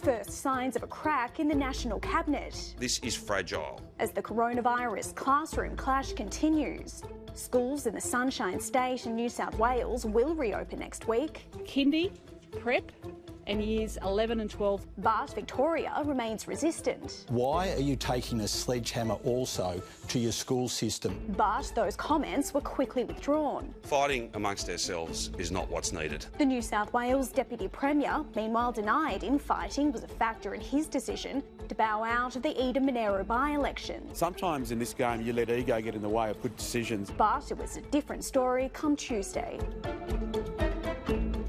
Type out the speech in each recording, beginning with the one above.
first signs of a crack in the National Cabinet. This is fragile. As the coronavirus classroom clash continues, schools in the Sunshine State and New South Wales will reopen next week. Kindy, prep and years 11 and 12. But Victoria remains resistant. Why are you taking a sledgehammer also to your school system? But those comments were quickly withdrawn. Fighting amongst ourselves is not what's needed. The New South Wales Deputy Premier, meanwhile, denied infighting was a factor in his decision to bow out of the Eden-Monaro by-election. Sometimes in this game you let ego get in the way of good decisions. But it was a different story come Tuesday.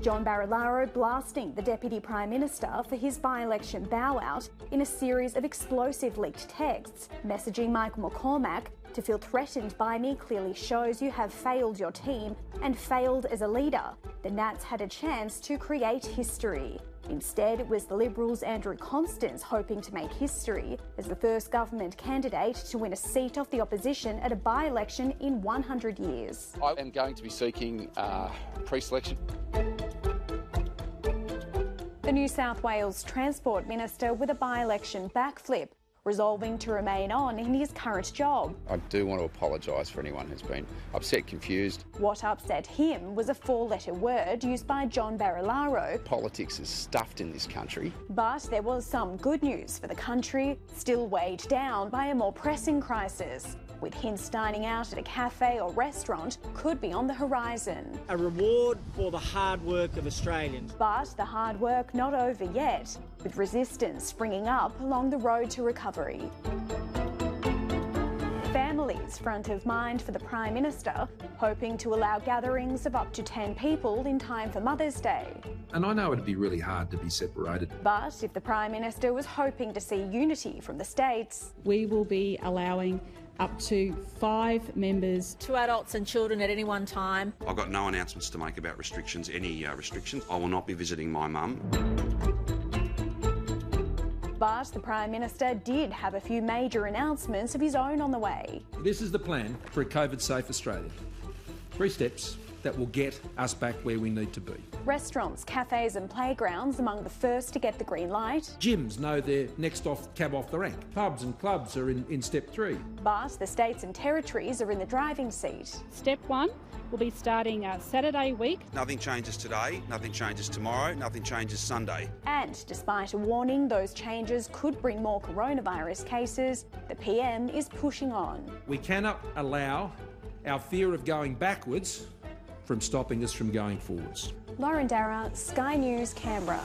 John Barilaro blasting the Deputy Prime Minister for his by-election bow-out in a series of explosive leaked texts, messaging Michael McCormack, "To feel threatened by me clearly shows you have failed your team and failed as a leader. The Nats had a chance to create history." Instead, it was the Liberals' Andrew Constance hoping to make history as the first government candidate to win a seat off the opposition at a by-election in 100 years. I am going to be seeking pre-selection. The New South Wales Transport Minister with a by-election backflip, resolving to remain on in his current job. I do want to apologise for anyone who's been upset, confused. What upset him was a four-letter word used by John Barilaro. Politics is stuffed in this country. But there was some good news for the country, still weighed down by a more pressing crisis, with hints dining out at a cafe or restaurant could be on the horizon. A reward for the hard work of Australians. But the hard work not over yet, with resistance springing up along the road to recovery. Families front of mind for the Prime Minister, hoping to allow gatherings of up to 10 people in time for Mother's Day. And I know it'd be really hard to be separated. But if the Prime Minister was hoping to see unity from the states, We will be allowing up to 5 members. 2 adults and children at any one time. I've got no announcements to make about restrictions, any restrictions. I will not be visiting my mum. But the Prime Minister did have a few major announcements of his own on the way. This is the plan for a COVID-safe Australia. 3 steps that will get us back where we need to be. Restaurants, cafes and playgrounds among the first to get the green light. Gyms know they're next cab off the rank. Pubs and clubs are in step 3. But the states and territories are in the driving seat. Step 1 will be starting Saturday week. Nothing changes today, nothing changes tomorrow, nothing changes Sunday. And despite a warning those changes could bring more coronavirus cases, the PM is pushing on. We cannot allow our fear of going backwards from stopping us from going forwards. Lauren Darragh, Sky News, Canberra.